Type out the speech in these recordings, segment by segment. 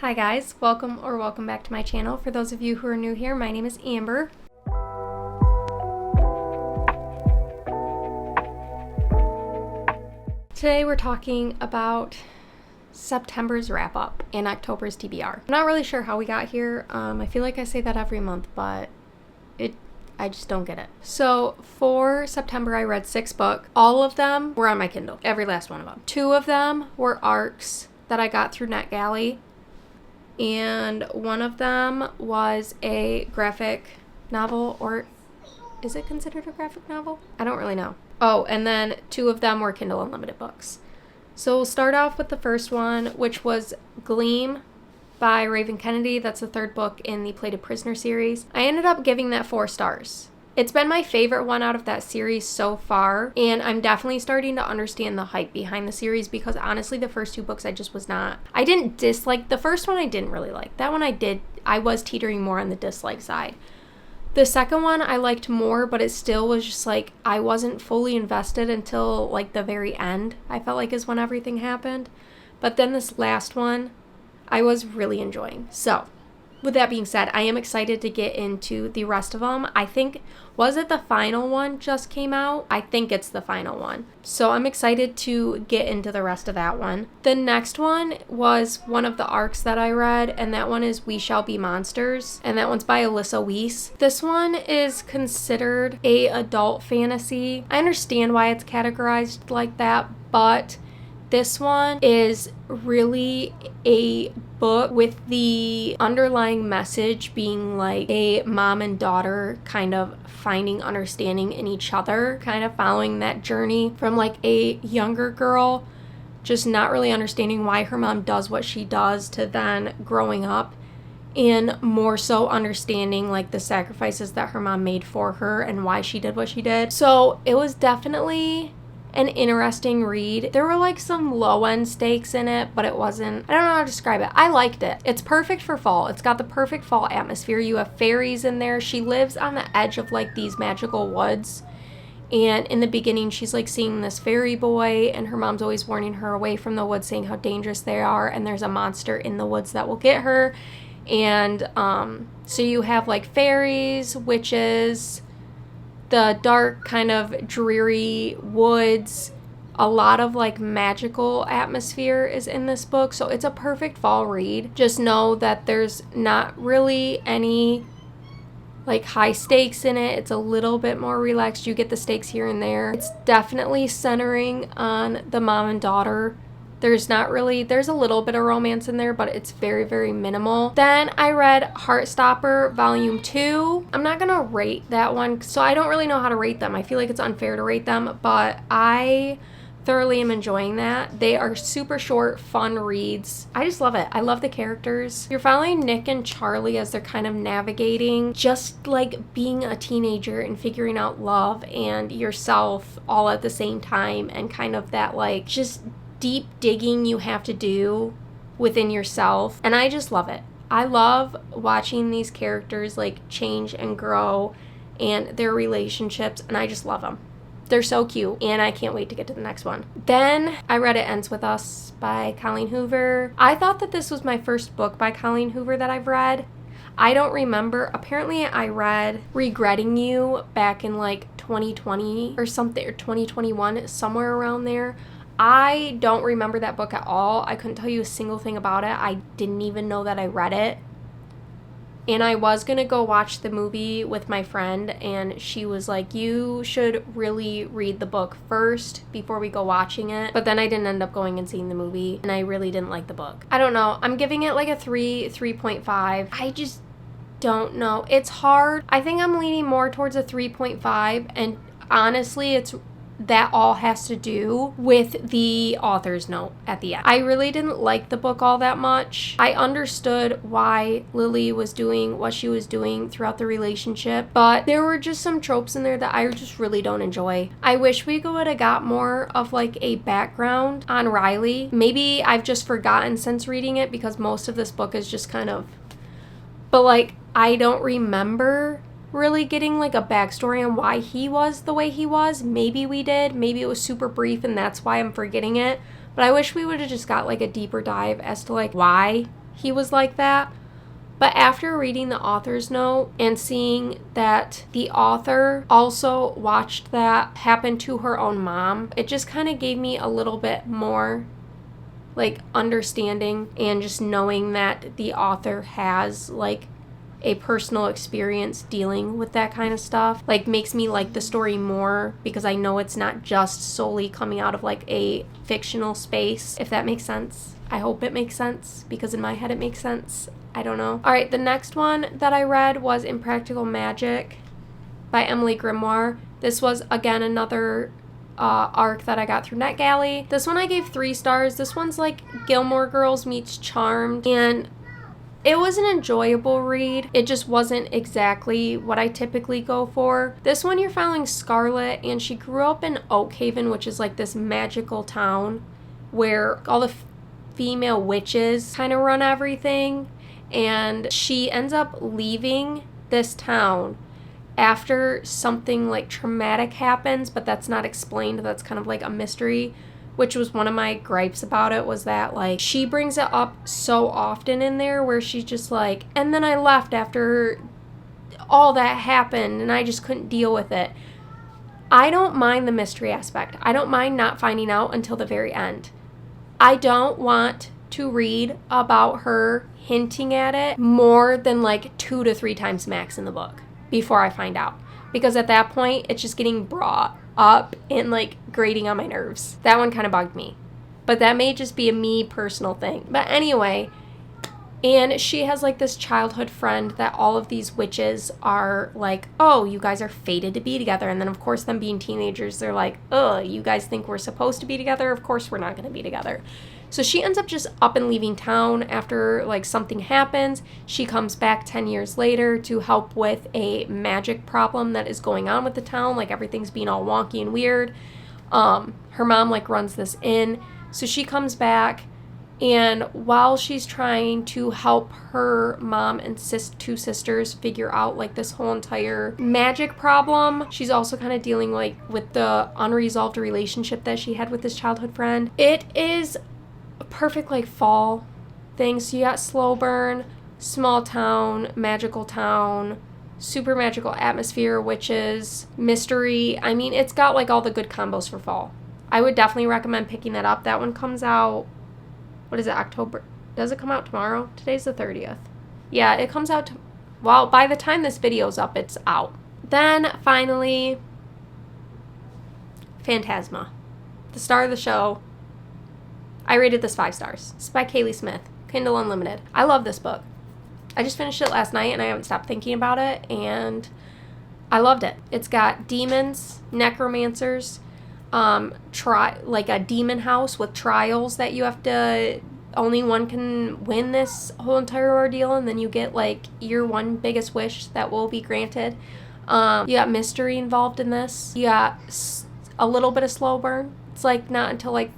Hi guys, welcome back to my channel. For those of you who are new here, my name is Amber. Today we're talking about September's wrap up and October's TBR. I'm not really sure how we got here. I feel like I say that every month, but I just don't get it. So for September, I read 6 books. All of them were on my Kindle, every last one of them. 2 of them were ARCs that I got through NetGalley. And one of them was a graphic novel, or is it considered a graphic novel? I don't really know. Oh, and then 2 of them were Kindle Unlimited books. So we'll start off with the first one, which was Gleam by Raven Kennedy. That's the 3rd book in the Plated Prisoner series. I ended up giving that 4 stars. It's been my favorite one out of that series so far, and I'm definitely starting to understand the hype behind the series because honestly, the first 2 books I didn't dislike. The first one I didn't really like. That one I was teetering more on the dislike side. The second one I liked more, but it still was just like, I wasn't fully invested until like the very end, I felt like is when everything happened. But then this last one, I was really enjoying. So, with that being said, I am excited to get into the rest of them. I think, was it the final one just came out? I think it's the final one. So I'm excited to get into the rest of that one. The next one was one of the ARCs that I read, and that one is We Shall Be Monsters, and that one's by Alyssa Weiss. This one is considered a adult fantasy. I understand why it's categorized like that, but this one is really a book with the underlying message being like a mom and daughter kind of finding understanding in each other, kind of following that journey from like a younger girl just not really understanding why her mom does what she does to then growing up and more so understanding like the sacrifices that her mom made for her and why she did what she did. So it was definitely an interesting read. There were like some low-end stakes in it, but it wasn't, I don't know how to describe it. I liked it. It's perfect for fall. It's got the perfect fall atmosphere. You have fairies in there. She lives on the edge of like these magical woods. And in the beginning, she's like seeing this fairy boy, and her mom's always warning her away from the woods, saying how dangerous they are, and there's a monster in the woods that will get her. And so you have like fairies, witches, the dark kind of dreary woods, a lot of like magical atmosphere is in this book. So it's a perfect fall read. Just know that there's not really any like high stakes in it. It's a little bit more relaxed. You get the stakes here and there. It's definitely centering on the mom and daughter. There's a little bit of romance in there, but it's very, very minimal. Then I read Heartstopper Volume 2. I'm not gonna rate that one, so I don't really know how to rate them. I feel like it's unfair to rate them, but I thoroughly am enjoying that. They are super short, fun reads. I just love it. I love the characters. You're following Nick and Charlie as they're kind of navigating just like being a teenager and figuring out love and yourself all at the same time, and kind of that like just deep digging you have to do within yourself. And I just love it. I love watching these characters like change and grow and their relationships, and I just love them. They're so cute, and I can't wait to get to the next one. Then I read It Ends With Us by Colleen Hoover. I thought that this was my first book by Colleen Hoover that I've read. I don't remember. Apparently I read Regretting You back in like 2020 or something, or 2021, somewhere around there. I don't remember that book at all. I couldn't tell you a single thing about it. I didn't even know that I read it. And I was going to go watch the movie with my friend, and she was like, you should really read the book first before we go watching it. But then I didn't end up going and seeing the movie, and I really didn't like the book. I don't know. I'm giving it like a 3.5. I just don't know. It's hard. I think I'm leaning more towards a 3.5, and honestly, that all has to do with the author's note at the end. I really didn't like the book all that much. I understood why Lily was doing what she was doing throughout the relationship, but there were just some tropes in there that I just really don't enjoy. I wish we would have got more of like a background on Riley. Maybe I've just forgotten since reading it because most of this book is just kind of, but like I don't remember really getting like a backstory on why he was the way he was. Maybe we did. Maybe it was super brief and that's why I'm forgetting it. But I wish we would have just got like a deeper dive as to like why he was like that. But after reading the author's note and seeing that the author also watched that happen to her own mom, it just kind of gave me a little bit more like understanding, and just knowing that the author has like a personal experience dealing with that kind of stuff like makes me like the story more, because I know it's not just solely coming out of like a fictional space, if that makes sense. I hope it makes sense, because in my head it makes sense. I don't know. All right, the next one that I read was Impractical Magic by Emily Grimoire. This was, again, another arc that I got through NetGalley. This one I gave 3 stars. This one's like Gilmore Girls meets Charmed, and it was an enjoyable read. It just wasn't exactly what I typically go for. This one you're following Scarlett, and she grew up in Oakhaven, which is like this magical town where all the female witches kind of run everything. And she ends up leaving this town after something like traumatic happens, but that's not explained. That's kind of like a mystery, which was one of my gripes about it, was that like she brings it up so often in there where she's just like, and then I left after all that happened and I just couldn't deal with it. I don't mind the mystery aspect. I don't mind not finding out until the very end. I don't want to read about her hinting at it more than like 2 to 3 times max in the book before I find out, because at that point it's just getting brought up and like grating on my nerves. That one kind of bugged me, but that may just be a me personal thing. But anyway, and she has like this childhood friend that all of these witches are like, oh, you guys are fated to be together. And then of course them being teenagers, they're like, oh, you guys think we're supposed to be together? Of course we're not going to be together. So she ends up just up and leaving town after like something happens. She comes back 10 years later to help with a magic problem that is going on with the town. Like everything's being all wonky and weird. Her mom like runs this inn. So she comes back, and while she's trying to help her mom and 2 sisters figure out like this whole entire magic problem, she's also kind of dealing like with the unresolved relationship that she had with this childhood friend. It is perfect like fall thing. So you got slow burn, small town, magical town, super magical atmosphere, witches, mystery. I mean, it's got like all the good combos for fall. I would definitely recommend picking that up. That one comes out, what is it, October? Does it come out tomorrow? Today's the 30th. Yeah, it comes out well, by the time this video's up, it's out. Then finally, Phantasma, the star of the show. I rated this 5 stars. It's by Kaylee Smith, Kindle Unlimited. I love this book. I just finished it last night and I haven't stopped thinking about it, and I loved it. It's got demons, necromancers, like a demon house with trials that you have to, only one can win this whole entire ordeal, and then you get like your one biggest wish that will be granted. You got mystery involved in this. You got a little bit of slow burn. It's like not until like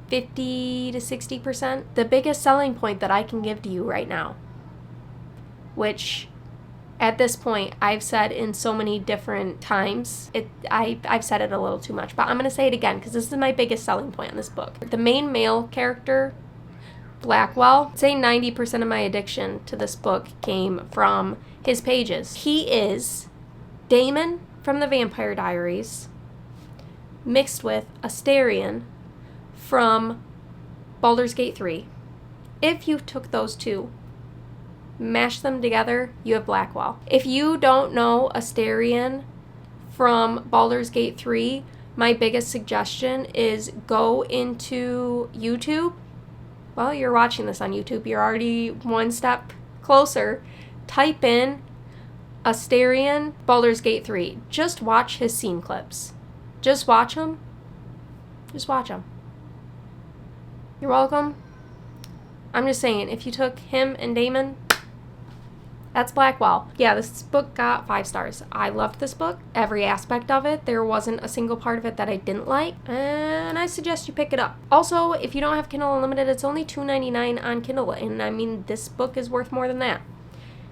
50 to 60%. The biggest selling point that I can give to you right now, which at this point I've said in so many different times, I've said it a little too much, but I'm going to say it again because this is my biggest selling point in this book. The main male character, Blackwell, I'd say 90% of my addiction to this book came from his pages. He is Damon from the Vampire Diaries mixed with Astarion from Baldur's Gate 3. If you took those two, mash them together, you have Blackwell. If you don't know Astarion from Baldur's Gate 3, my biggest suggestion is go into YouTube. Well, you're watching this on YouTube. You're already one step closer. Type in Astarion Baldur's Gate 3. Just watch his scene clips. Just watch them. Just watch them. You're welcome. I'm just saying, if you took him and Damon, that's Blackwell. Yeah, this book got 5 stars. I loved this book, every aspect of it. There wasn't a single part of it that I didn't like, and I suggest you pick it up. Also, if you don't have Kindle Unlimited, it's only $2.99 on Kindle, and I mean, this book is worth more than that.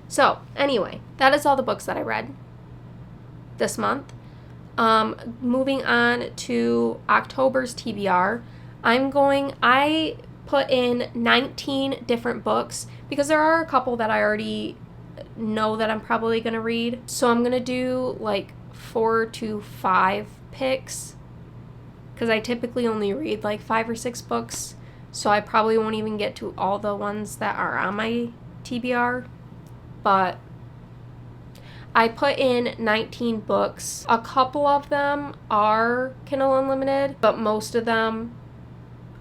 So, anyway, that is all the books that I read this month. Moving on to October's TBR. I put in 19 different books because there are a couple that I already know that I'm probably going to read. So I'm going to do like 4 to 5 picks because I typically only read like 5 or 6 books. So I probably won't even get to all the ones that are on my TBR. But I put in 19 books. A couple of them are Kindle Unlimited, but most of them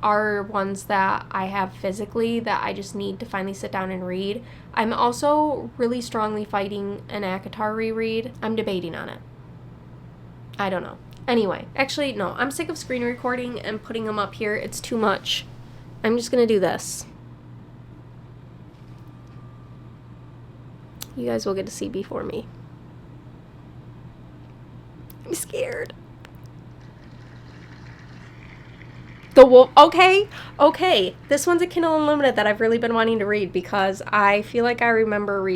are ones that I have physically that I just need to finally sit down and read. I'm also really strongly fighting an ACOTAR reread. I'm debating on it. I don't know. Anyway, actually, no, I'm sick of screen recording and putting them up here. It's too much. I'm just gonna do this. You guys will get to see before me. I'm scared. The Wolf. Okay. This one's a Kindle Unlimited that I've really been wanting to read because I feel like I remember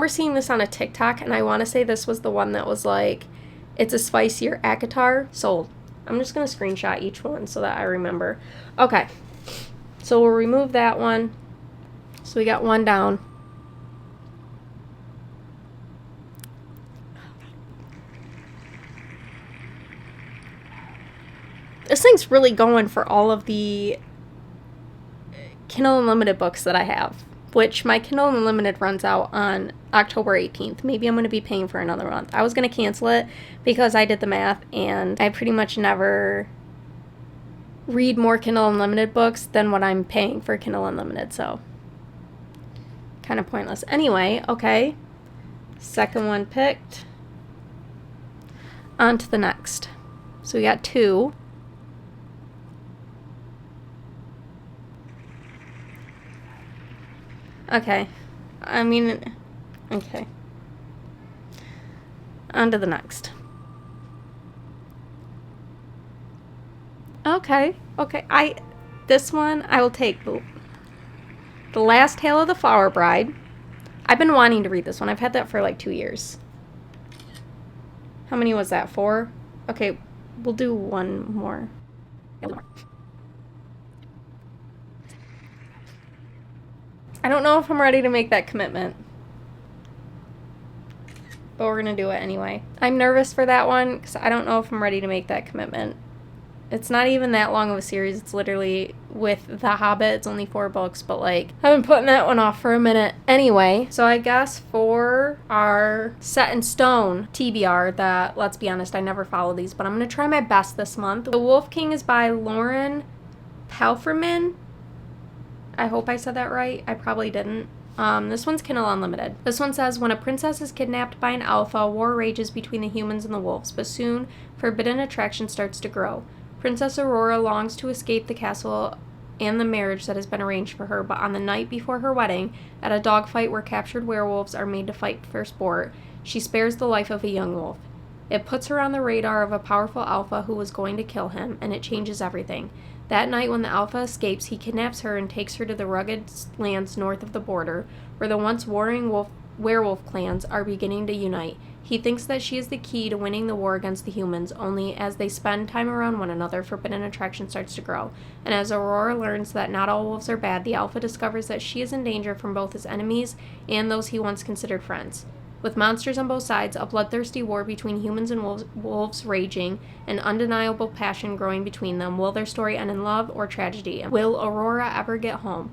seeing this on a TikTok, and I want to say this was the one that was like, it's a spicier ACOTAR. Sold. I'm just going to screenshot each one so that I remember. Okay. So we'll remove that one. So we got one down. This thing's really going for all of the Kindle Unlimited books that I have, which my Kindle Unlimited runs out on October 18th. Maybe I'm going to be paying for another month. I was going to cancel it because I did the math, and I pretty much never read more Kindle Unlimited books than what I'm paying for Kindle Unlimited, so kind of pointless. Anyway, okay. Second one picked. On to the next. So we got 2. Okay. Okay. On to the next. Okay. This one, I will take The Last Tale of the Flower Bride. I've been wanting to read this one. I've had that for like 2 years. How many was that? 4? Okay, we'll do one more. I don't know if I'm ready to make that commitment, but we're going to do it anyway. I'm nervous for that one because I don't know if I'm ready to make that commitment. It's not even that long of a series. It's literally, with The Hobbit, it's only 4 books, but like, I've been putting that one off for a minute. Anyway, so I guess for our set in stone TBR that, let's be honest, I never follow these, but I'm going to try my best this month. The Wolf King is by Lauren Pelferman. I hope I said that right. I probably didn't. This one's Kindle Unlimited. This one says, when a princess is kidnapped by an alpha, war rages between the humans and the wolves, but soon forbidden attraction starts to grow. Princess Aurora longs to escape the castle and the marriage that has been arranged for her, but on the night before her wedding, at a dogfight where captured werewolves are made to fight for sport, she spares the life of a young wolf. It puts her on the radar of a powerful alpha who was going to kill him, and it changes everything. That night when the alpha escapes, he kidnaps her and takes her to the rugged lands north of the border, where the once warring werewolf clans are beginning to unite. He thinks that she is the key to winning the war against the humans, only as they spend time around one another, forbidden attraction starts to grow. And as Aurora learns that not all wolves are bad, the alpha discovers that she is in danger from both his enemies and those he once considered friends. With monsters on both sides, a bloodthirsty war between humans and wolves raging, an undeniable passion growing between them, will their story end in love or tragedy? And will Aurora ever get home?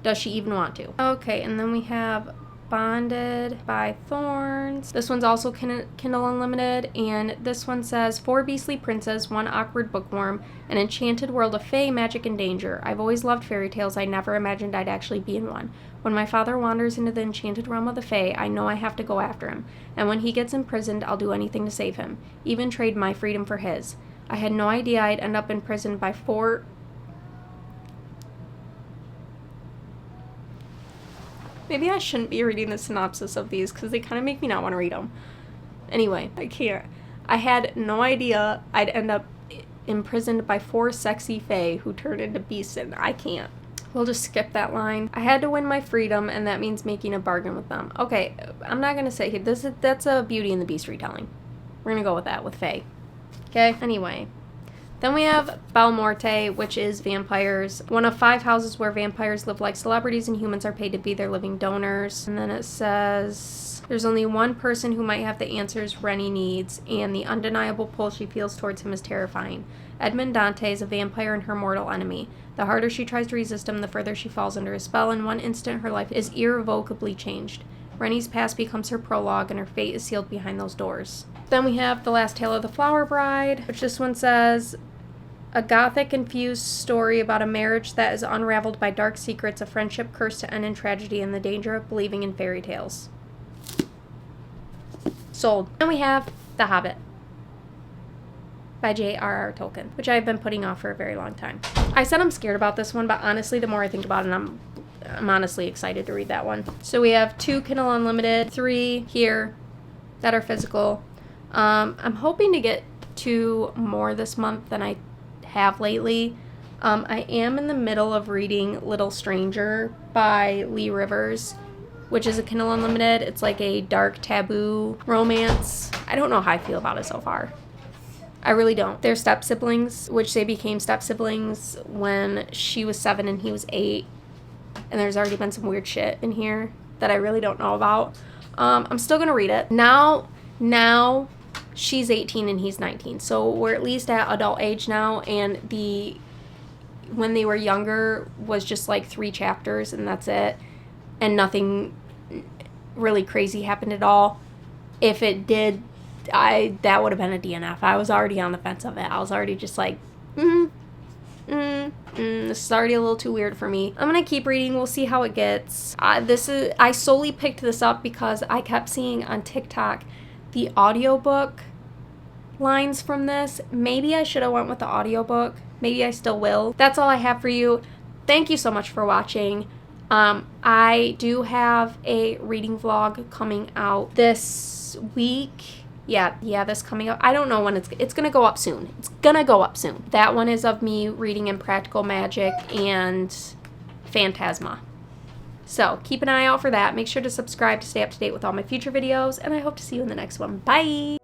Does she even want to? Okay, and then we have Bonded by Thorns. This one's also Kindle Unlimited, and this one says, 4 beastly princes, 1 awkward bookworm, an enchanted world of fae, magic, and danger. I've always loved fairy tales. I never imagined I'd actually be in one. When my father wanders into the enchanted realm of the fae, I know I have to go after him, and when he gets imprisoned, I'll do anything to save him, even trade my freedom for his. I had no idea I'd end up imprisoned by 4... Maybe I shouldn't be reading the synopsis of these because they kind of make me not want to read them. Anyway, I can't. I had no idea I'd end up imprisoned by 4 sexy fae who turn into beasts, and I can't. We'll just skip that line. I had to win my freedom, and that means making a bargain with them. Okay, I'm not going to say here. That's a Beauty and the Beast retelling. We're going to go with that, with fae. Okay? Anyway, Then we have Belmorte, which is vampires. One of 5 houses where vampires live like celebrities and humans are paid to be their living donors. And then it says, there's only one person who might have the answers Rennie needs, and the undeniable pull she feels towards him is terrifying. Edmond Dante is a vampire and her mortal enemy. The harder she tries to resist him, the further she falls under his spell. In one instant, her life is irrevocably changed. Rennie's past becomes her prologue, and her fate is sealed behind those doors. Then we have The Last Tale of the Flower Bride, which this one says, a gothic-infused story about a marriage that is unraveled by dark secrets, a friendship cursed to end in tragedy, and the danger of believing in fairy tales. Sold. Then we have The Hobbit by J.R.R. Tolkien, which I've been putting off for a very long time. I said I'm scared about this one, but honestly, the more I think about it, I'm honestly excited to read that one. So we have 2 Kindle Unlimited, 3 here that are physical. I'm hoping to get 2 more this month than I have lately. I am in the middle of reading Little Stranger by Lee Rivers, which is a Kindle Unlimited. It's like a dark taboo romance. I don't know how I feel about it so far. I really don't. They're step-siblings, which they became step-siblings when she was 7 and he was 8. And there's already been some weird shit in here that I really don't know about. I'm still gonna read it. Now she's 18 and he's 19. So we're at least at adult age now, and when they were younger was just like 3 chapters and that's it. And nothing really crazy happened at all. If it did, that would have been a DNF. I was already on the fence of it. I was already just like, this is already a little too weird for me. I'm gonna keep reading. We'll see how it gets. I solely picked this up because I kept seeing on TikTok the audiobook lines from this. Maybe I should have went with the audiobook. Maybe I still will. That's all I have for you. Thank you so much for watching. I do have a reading vlog coming out this week. Yeah, this coming up. I don't know when it's gonna go up soon. It's gonna go up soon. That one is of me reading Impractical Magic and Phantasma. So keep an eye out for that. Make sure to subscribe to stay up to date with all my future videos, and I hope to see you in the next one. Bye!